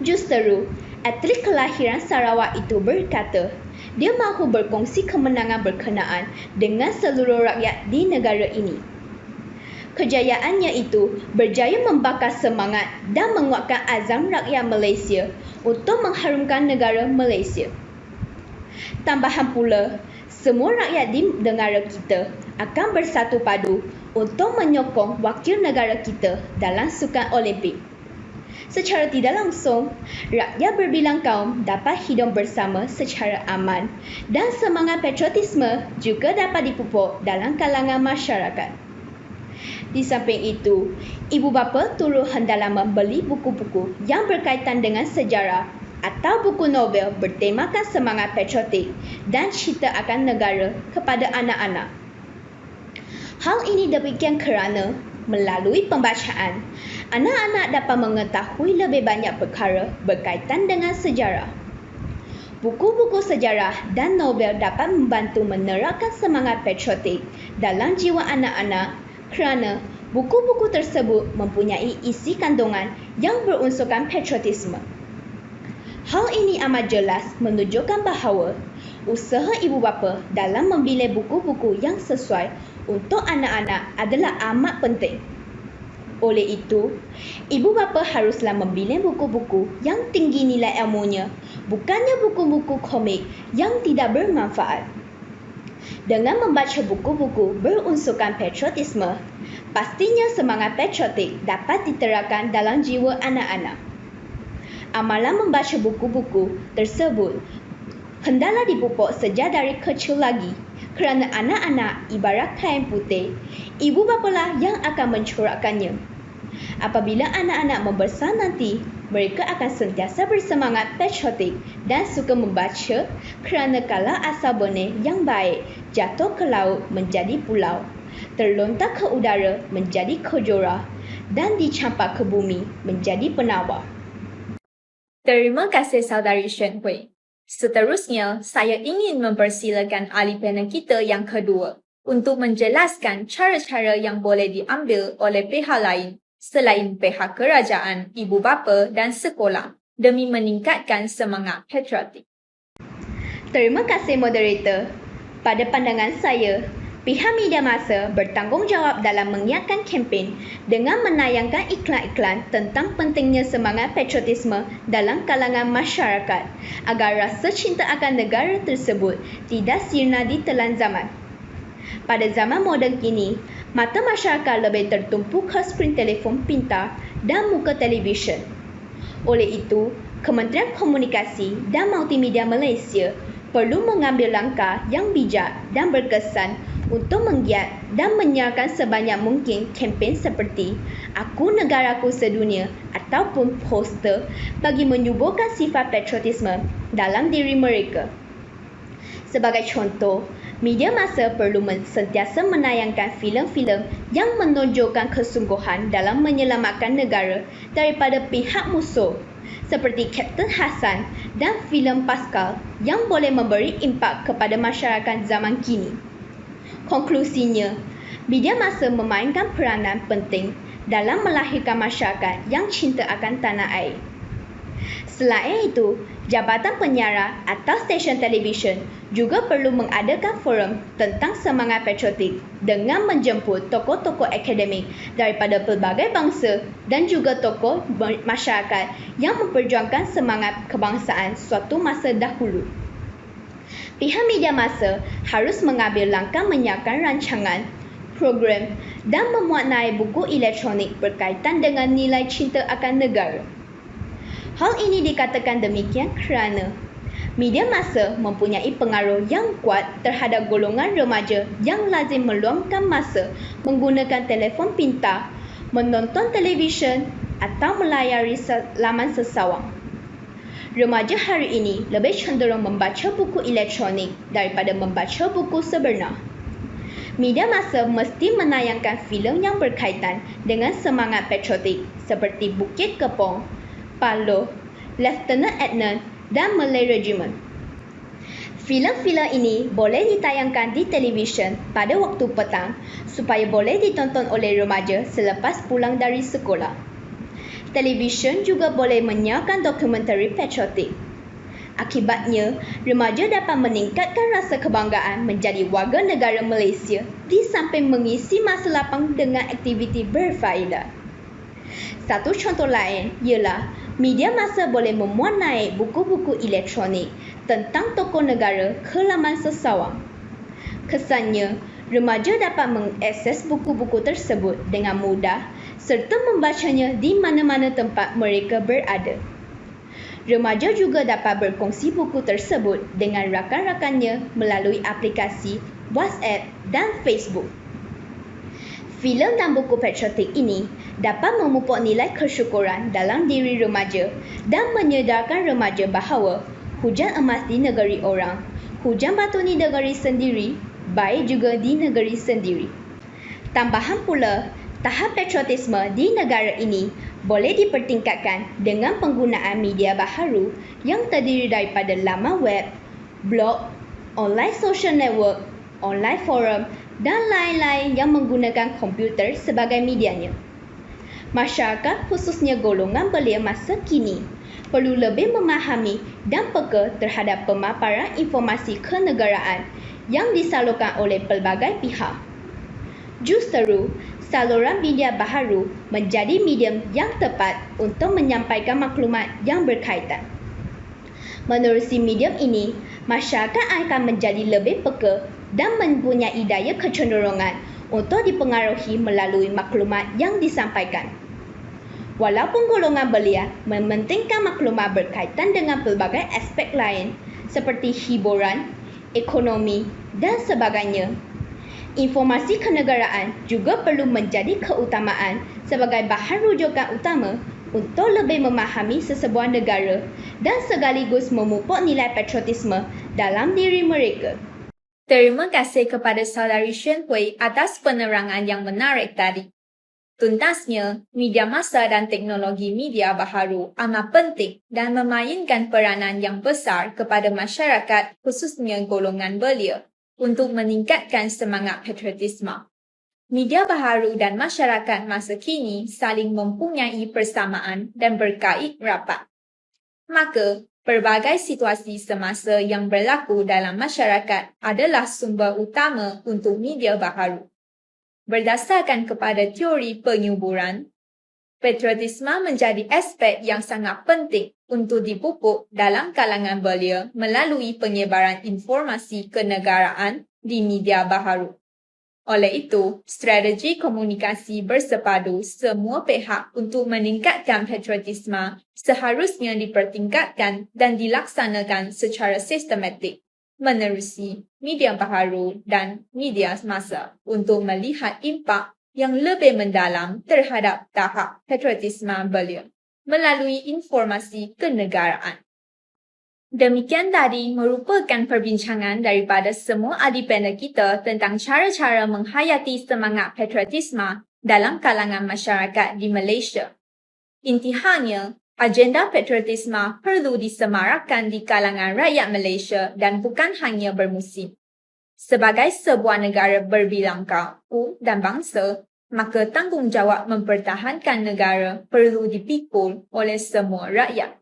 Justeru, atlet kelahiran Sarawak itu berkata, dia mahu berkongsi kemenangan berkenaan dengan seluruh rakyat di negara ini. Kejayaannya itu berjaya membakar semangat dan menguatkan azam rakyat Malaysia untuk mengharumkan negara Malaysia. Tambahan pula, semua rakyat di negara kita akan bersatu padu untuk menyokong wakil negara kita dalam sukan Olimpik. Secara tidak langsung, rakyat berbilang kaum dapat hidup bersama secara aman dan semangat patriotisme juga dapat dipupuk dalam kalangan masyarakat. Di samping itu, ibu bapa turut hendaklah membeli buku-buku yang berkaitan dengan sejarah atau buku novel bertemakan semangat patriotik dan cita akan negara kepada anak-anak. Hal ini demikian kerana melalui pembacaan, anak-anak dapat mengetahui lebih banyak perkara berkaitan dengan sejarah. Buku-buku sejarah dan novel dapat membantu menerapkan semangat patriotik dalam jiwa anak-anak kerana buku-buku tersebut mempunyai isi kandungan yang berunsurkan patriotisme. Hal ini amat jelas menunjukkan bahawa usaha ibu bapa dalam memilih buku-buku yang sesuai untuk anak-anak adalah amat penting. Oleh itu, ibu bapa haruslah memilih buku-buku yang tinggi nilai ilmunya, bukannya buku-buku komik yang tidak bermanfaat. Dengan membaca buku-buku berunsurkan patriotisme, pastinya semangat patriotik dapat diterapkan dalam jiwa anak-anak. Amalan membaca buku-buku tersebut hendaklah dipupuk sejak dari kecil lagi, kerana anak-anak ibarat kain putih, ibu bapalah yang akan mencorakkannya. Apabila anak-anak membesar nanti, mereka akan sentiasa bersemangat patriotik dan suka membaca kerana kalau asal benih yang baik jatuh ke laut menjadi pulau, terlontar ke udara menjadi kejora dan dicampak ke bumi menjadi penawar. Terima kasih Saudari Shen Hui. Seterusnya, saya ingin mempersilakan ahli panel kita yang kedua untuk menjelaskan cara-cara yang boleh diambil oleh pihak lain selain pihak kerajaan, ibu bapa dan sekolah demi meningkatkan semangat patriotik. Terima kasih moderator. Pada pandangan saya, pihak media masa bertanggungjawab dalam mengiakan kempen dengan menayangkan iklan-iklan tentang pentingnya semangat patriotisme dalam kalangan masyarakat agar rasa cinta akan negara tersebut tidak sirna ditelan zaman. Pada zaman moden kini, mata masyarakat lebih tertumpu ke skrin telefon pintar dan muka televisyen. Oleh itu, Kementerian Komunikasi dan Multimedia Malaysia perlu mengambil langkah yang bijak dan berkesan untuk menggiat dan menyiarkan sebanyak mungkin kempen seperti Aku Negaraku Sedunia ataupun poster bagi menyuburkan sifat patriotisme dalam diri mereka. Sebagai contoh, Media massa perlu sentiasa menayangkan filem-filem yang menonjolkan kesungguhan dalam menyelamatkan negara daripada pihak musuh seperti Kapten Hassan dan filem Pascal yang boleh memberi impak kepada masyarakat zaman kini. Konklusinya, media massa memainkan peranan penting dalam melahirkan masyarakat yang cinta akan tanah air. Selain itu, jabatan penyiaran atau stesen televisyen juga perlu mengadakan forum tentang semangat patriotik dengan menjemput tokoh-tokoh akademik daripada pelbagai bangsa dan juga tokoh masyarakat yang memperjuangkan semangat kebangsaan suatu masa dahulu. Pihak media massa harus mengambil langkah menyiarkan rancangan, program dan memuat naik buku elektronik berkaitan dengan nilai cinta akan negara. Hal ini dikatakan demikian kerana media massa mempunyai pengaruh yang kuat terhadap golongan remaja yang lazim meluangkan masa menggunakan telefon pintar, menonton televisyen atau melayari laman sesawang. Remaja hari ini lebih cenderung membaca buku elektronik daripada membaca buku sebenar. Media massa mesti menayangkan filem yang berkaitan dengan semangat patriotik seperti Bukit Kepong, Paloh, Lieutenant Adnan dan Malay Regiment. Filem-filem ini boleh ditayangkan di televisyen pada waktu petang supaya boleh ditonton oleh remaja selepas pulang dari sekolah. Televisyen juga boleh menyiarkan dokumentari patriotik. Akibatnya, remaja dapat meningkatkan rasa kebanggaan menjadi warga negara Malaysia di samping mengisi masa lapang dengan aktiviti berfaedah. Satu contoh lain ialah media massa boleh memuat naik buku-buku elektronik tentang tokoh negara ke laman sesawang. Kesannya, remaja dapat mengakses buku-buku tersebut dengan mudah serta membacanya di mana-mana tempat mereka berada. Remaja juga dapat berkongsi buku tersebut dengan rakan-rakannya melalui aplikasi WhatsApp dan Facebook. Filem dan buku patriotik ini dapat memupuk nilai kesyukuran dalam diri remaja dan menyedarkan remaja bahawa hujan emas di negeri orang, hujan batu di negeri sendiri, baik juga di negeri sendiri. Tambahan pula, tahap patriotisme di negara ini boleh dipertingkatkan dengan penggunaan media baharu yang terdiri daripada laman web, blog, online social network, online forum dan lain-lain yang menggunakan komputer sebagai medianya. Masyarakat khususnya golongan belia masa kini perlu lebih memahami dan peka terhadap pemaparan informasi kenegaraan yang disalurkan oleh pelbagai pihak. Justeru, saluran media baharu menjadi medium yang tepat untuk menyampaikan maklumat yang berkaitan. Menerusi medium ini, masyarakat akan menjadi lebih peka dan mempunyai daya kecenderungan untuk dipengaruhi melalui maklumat yang disampaikan. Walaupun golongan belia mementingkan maklumat berkaitan dengan pelbagai aspek lain seperti hiburan, ekonomi dan sebagainya, informasi kenegaraan juga perlu menjadi keutamaan sebagai bahan rujukan utama untuk lebih memahami sesebuah negara dan sekaligus memupuk nilai patriotisme dalam diri mereka. Terima kasih kepada Saudari Xuan Hui atas penerangan yang menarik tadi. Tuntasnya, media massa dan teknologi media baharu amat penting dan memainkan peranan yang besar kepada masyarakat khususnya golongan belia untuk meningkatkan semangat patriotisme. Media baharu dan masyarakat masa kini saling mempunyai persamaan dan berkait rapat. Maka, pelbagai situasi semasa yang berlaku dalam masyarakat adalah sumber utama untuk media baharu. Berdasarkan kepada teori penyuburan, patriotisme menjadi aspek yang sangat penting untuk dipupuk dalam kalangan belia melalui penyebaran informasi kenegaraan di media baharu. Oleh itu, strategi komunikasi bersepadu semua pihak untuk meningkatkan patriotisme seharusnya dipertingkatkan dan dilaksanakan secara sistematik menerusi media baharu dan media massa untuk melihat impak yang lebih mendalam terhadap tahap patriotisme belia melalui informasi kenegaraan. Demikian tadi merupakan perbincangan daripada semua ahli panel kita tentang cara-cara menghayati semangat patriotisme dalam kalangan masyarakat di Malaysia. Intihannya, agenda patriotisme perlu disemarakkan di kalangan rakyat Malaysia dan bukan hanya bermusim. Sebagai sebuah negara berbilang kaum dan bangsa, maka tanggungjawab mempertahankan negara perlu dipikul oleh semua rakyat.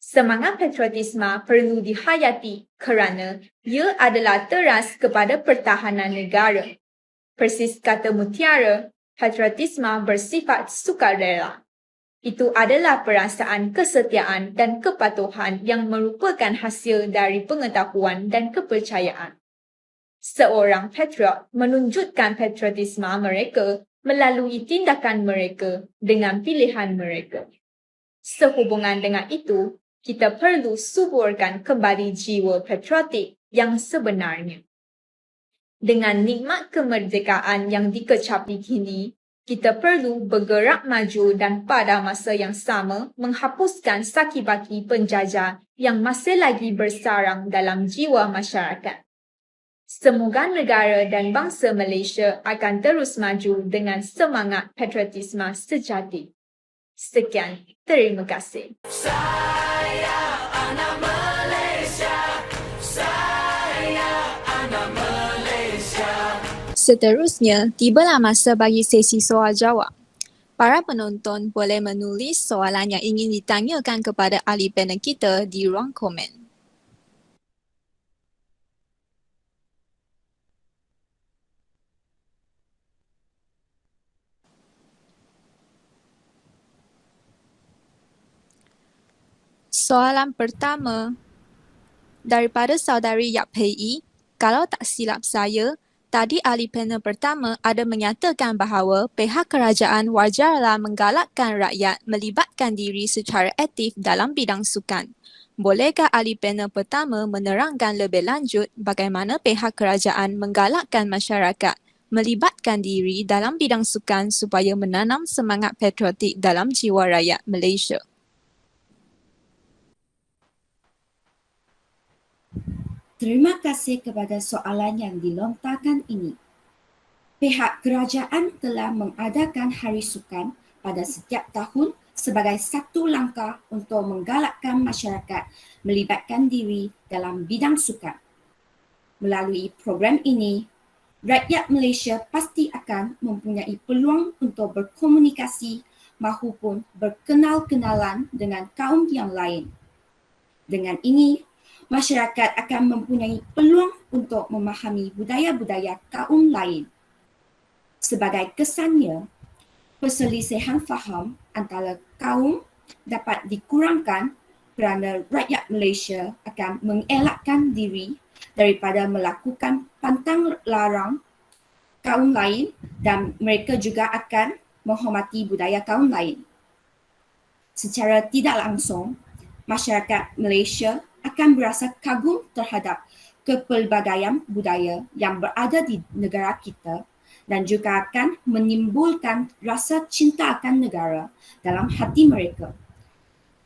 Semangat patriotisme perlu dihayati kerana ia adalah teras kepada pertahanan negara. Persis kata Mutiara, patriotisme bersifat sukarela. Itu adalah perasaan kesetiaan dan kepatuhan yang merupakan hasil dari pengetahuan dan kepercayaan. Seorang patriot menunjukkan patriotisme mereka melalui tindakan mereka dengan pilihan mereka. Sehubungan dengan itu, kita perlu suburkan kembali jiwa patriotik yang sebenarnya. Dengan nikmat kemerdekaan yang dikecapi kini, kita perlu bergerak maju dan pada masa yang sama menghapuskan saki-baki penjajah yang masih lagi bersarang dalam jiwa masyarakat. Semoga negara dan bangsa Malaysia akan terus maju dengan semangat patriotisme sejati. Sekian, terima kasih. Seterusnya, tibalah masa bagi sesi soal jawab. Para penonton boleh menulis soalan yang ingin ditanyakan kepada ahli panel kita di ruang komen. Soalan pertama daripada saudari Yap Hei. Kalau tak silap saya, tadi ahli panel pertama ada menyatakan bahawa pihak kerajaan wajarlah menggalakkan rakyat melibatkan diri secara aktif dalam bidang sukan. Bolehkah ahli panel pertama menerangkan lebih lanjut bagaimana pihak kerajaan menggalakkan masyarakat melibatkan diri dalam bidang sukan supaya menanam semangat patriotik dalam jiwa rakyat Malaysia? Terima kasih kepada soalan yang dilontarkan ini. Pihak kerajaan telah mengadakan Hari Sukan pada setiap tahun sebagai satu langkah untuk menggalakkan masyarakat melibatkan diri dalam bidang sukan. Melalui program ini, rakyat Malaysia pasti akan mempunyai peluang untuk berkomunikasi mahupun berkenal-kenalan dengan kaum yang lain. Dengan ini, masyarakat akan mempunyai peluang untuk memahami budaya-budaya kaum lain. Sebagai kesannya, perselisihan faham antara kaum dapat dikurangkan kerana rakyat Malaysia akan mengelakkan diri daripada melakukan pantang larang kaum lain dan mereka juga akan menghormati budaya kaum lain. Secara tidak langsung, masyarakat Malaysia akan berasa kagum terhadap kepelbagaian budaya yang berada di negara kita dan juga akan menimbulkan rasa cinta akan negara dalam hati mereka.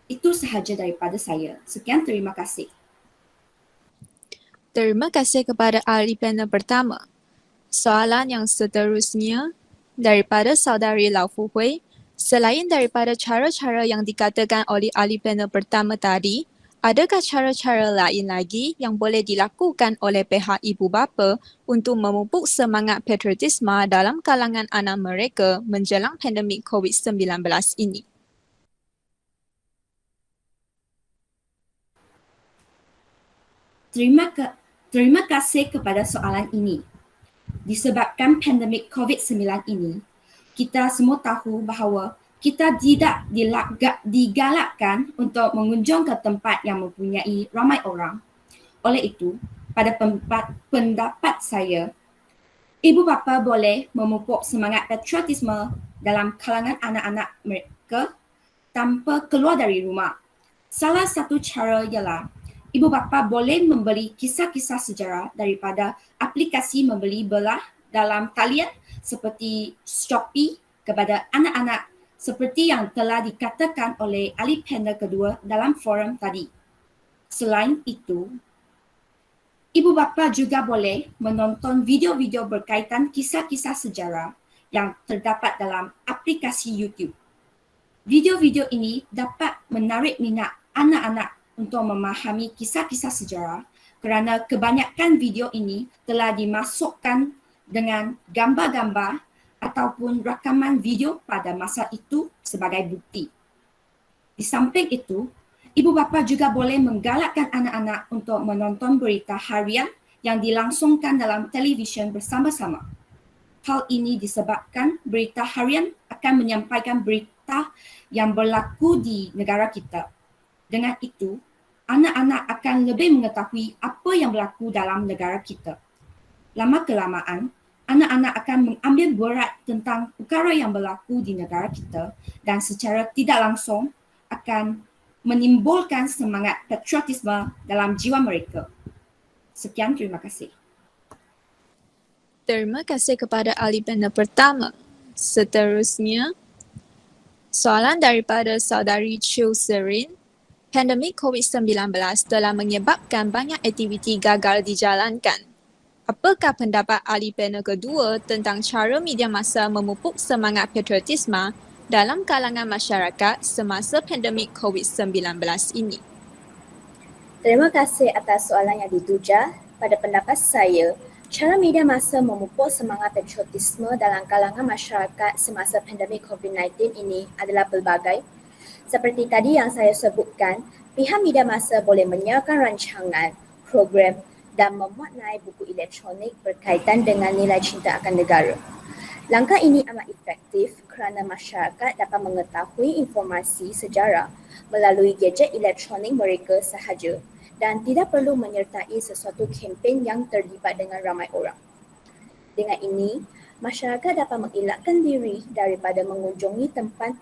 Itu sahaja daripada saya. Sekian, terima kasih. Terima kasih kepada ahli panel pertama. Soalan yang seterusnya daripada saudari Lau Fu Hui. Selain daripada cara-cara yang dikatakan oleh ahli panel pertama tadi, adakah cara-cara lain lagi yang boleh dilakukan oleh pihak ibu bapa untuk memupuk semangat patriotisme dalam kalangan anak mereka menjelang pandemik COVID-19 ini? Terima kasih kepada soalan ini. Disebabkan pandemik COVID-19 ini, kita semua tahu bahawa kita tidak digalakkan untuk mengunjung ke tempat yang mempunyai ramai orang. Oleh itu, pada pendapat saya, ibu bapa boleh memupuk semangat patriotisme dalam kalangan anak-anak mereka tanpa keluar dari rumah. Salah satu cara ialah ibu bapa boleh membeli kisah-kisah sejarah daripada aplikasi membeli belah dalam talian seperti Shopee kepada anak-anak seperti yang telah dikatakan oleh ahli panel kedua dalam forum tadi. Selain itu, ibu bapa juga boleh menonton video-video berkaitan kisah-kisah sejarah yang terdapat dalam aplikasi YouTube. Video-video ini dapat menarik minat anak-anak untuk memahami kisah-kisah sejarah kerana kebanyakan video ini telah dimasukkan dengan gambar-gambar ataupun rakaman video pada masa itu sebagai bukti. Di samping itu, ibu bapa juga boleh menggalakkan anak-anak untuk menonton berita harian yang dilangsungkan dalam televisyen bersama-sama. Hal ini disebabkan berita harian akan menyampaikan berita yang berlaku di negara kita. Dengan itu, anak-anak akan lebih mengetahui apa yang berlaku dalam negara kita. Lama-kelamaan, anak-anak akan mengambil berat tentang perkara yang berlaku di negara kita dan secara tidak langsung akan menimbulkan semangat patriotisme dalam jiwa mereka. Sekian, terima kasih. Terima kasih kepada ahli panel pertama. Seterusnya, soalan daripada saudari Chiu Serin. Pandemik COVID-19 telah menyebabkan banyak aktiviti gagal dijalankan. Apakah pendapat ahli panel kedua tentang cara media massa memupuk semangat patriotisme dalam kalangan masyarakat semasa pandemik COVID-19 ini? Terima kasih atas soalan yang dituja. Pada pendapat saya, cara media massa memupuk semangat patriotisme dalam kalangan masyarakat semasa pandemik COVID-19 ini adalah pelbagai. Seperti tadi yang saya sebutkan, pihak media massa boleh menyiarkan rancangan, program dan memuat naik buku elektronik berkaitan dengan nilai cinta akan negara. Langkah ini amat efektif kerana masyarakat dapat mengetahui informasi sejarah melalui gadget elektronik mereka sahaja dan tidak perlu menyertai sesuatu kempen yang terlibat dengan ramai orang. Dengan ini, masyarakat dapat mengelakkan diri daripada mengunjungi tempat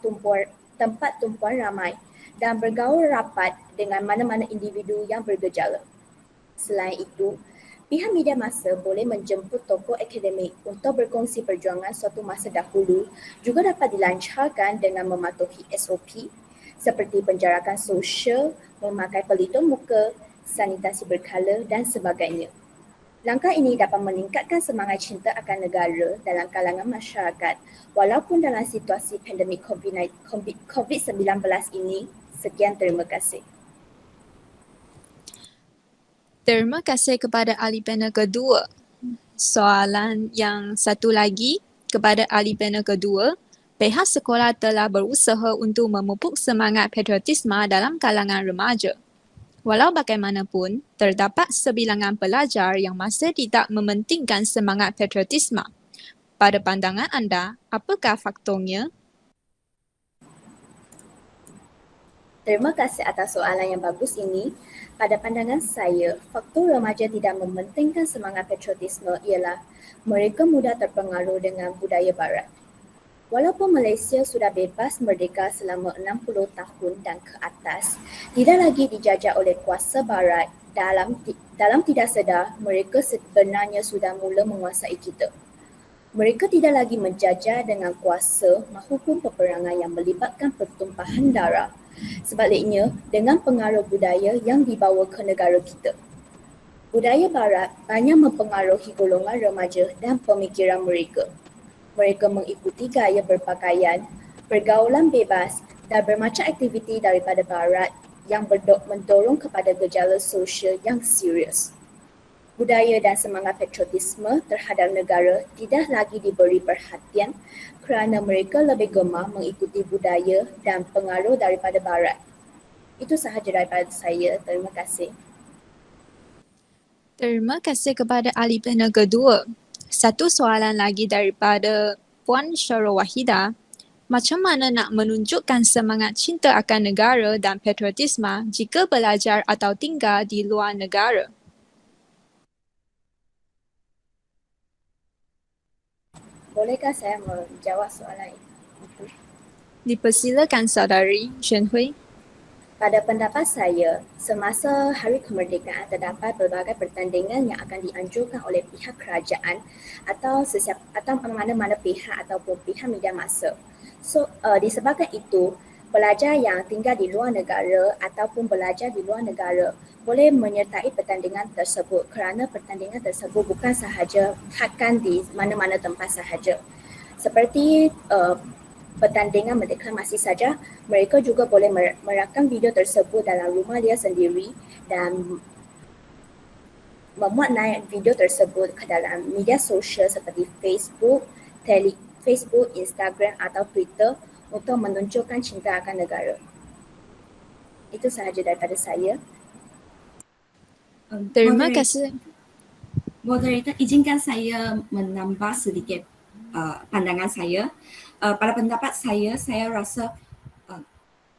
tumpuan ramai dan bergaul rapat dengan mana-mana individu yang bergejala. Selain itu, pihak media massa boleh menjemput tokoh akademik untuk berkongsi perjuangan suatu masa dahulu juga dapat dilancarkan dengan mematuhi SOP seperti penjarakan sosial, memakai pelitup muka, sanitasi berkala dan sebagainya. Langkah ini dapat meningkatkan semangat cinta akan negara dalam kalangan masyarakat walaupun dalam situasi pandemik COVID-19 ini. Sekian, terima kasih. Terima kasih kepada ahli panel kedua. Soalan yang satu lagi kepada ahli panel kedua. Pihak sekolah telah berusaha untuk memupuk semangat patriotisme dalam kalangan remaja. Walau bagaimanapun, terdapat sebilangan pelajar yang masih tidak mementingkan semangat patriotisme. Pada pandangan anda, apakah faktornya? Terima kasih atas soalan yang bagus ini. Pada pandangan saya, faktor remaja tidak mementingkan semangat patriotisme ialah mereka mudah terpengaruh dengan budaya barat. Walaupun Malaysia sudah bebas merdeka selama 60 tahun dan ke atas, tidak lagi dijajah oleh kuasa barat. Dalam tidak sedar, mereka sebenarnya sudah mula menguasai kita. Mereka tidak lagi menjajah dengan kuasa maupun peperangan yang melibatkan pertumpahan darah. Sebaliknya, dengan pengaruh budaya yang dibawa ke negara kita. Budaya barat banyak mempengaruhi golongan remaja dan pemikiran mereka. Mereka mengikuti gaya berpakaian, pergaulan bebas dan bermacam aktiviti daripada barat yang mendorong kepada gejala sosial yang serius. Budaya dan semangat patriotisme terhadap negara tidak lagi diberi perhatian kerana mereka lebih gemar mengikuti budaya dan pengaruh daripada barat. Itu sahaja daripada saya. Terima kasih. Terima kasih kepada ahli panel kedua. Satu soalan lagi daripada Puan Syarah Wahida. Macam mana nak menunjukkan semangat cinta akan negara dan patriotisme jika belajar atau tinggal di luar negara? Bolehkah saya menjawab soalan itu? Dipersilakan saudari Shen Hui. Pada pendapat saya, semasa Hari Kemerdekaan terdapat pelbagai pertandingan yang akan dianjurkan oleh pihak kerajaan atau mana-mana pihak ataupun pihak media massa. Disebabkan itu, pelajar yang tinggal di luar negara ataupun belajar di luar negara boleh menyertai pertandingan tersebut kerana pertandingan tersebut bukan sahaja hadkan di mana-mana tempat sahaja. Seperti pertandingan mendeklamasi saja, mereka juga boleh merakam video tersebut dalam rumah dia sendiri dan memuat naik video tersebut ke dalam media sosial seperti Facebook, Instagram atau Twitter untuk menunjukkan cinta akan negara. Itu sahaja daripada saya. Terima kasih. Moderator, izinkan saya menambah sedikit pandangan saya. Pada pendapat saya rasa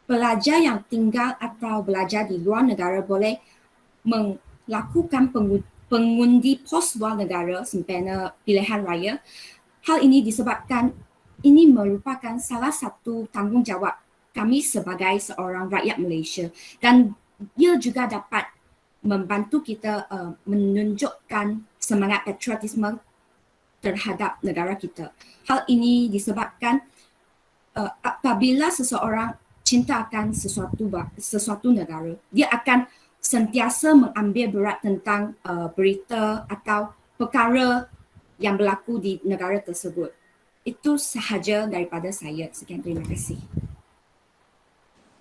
pelajar yang tinggal atau belajar di luar negara boleh melakukan pengundi pos luar negara sempena pilihan raya. Hal ini disebabkan ini merupakan salah satu tanggungjawab kami sebagai seorang rakyat Malaysia dan ia juga dapat membantu kita menunjukkan semangat patriotisme terhadap negara kita. Hal ini disebabkan apabila seseorang cinta akan sesuatu negara, dia akan sentiasa mengambil berat tentang berita atau perkara yang berlaku di negara tersebut. Itu sahaja daripada saya. Sekian, terima kasih.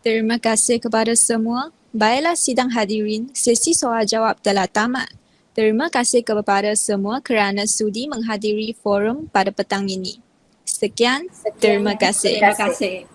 Terima kasih kepada semua. Baiklah sidang hadirin, sesi soal jawab telah tamat. Terima kasih kepada semua kerana sudi menghadiri forum pada petang ini. Sekian, terima kasih. Terima kasih.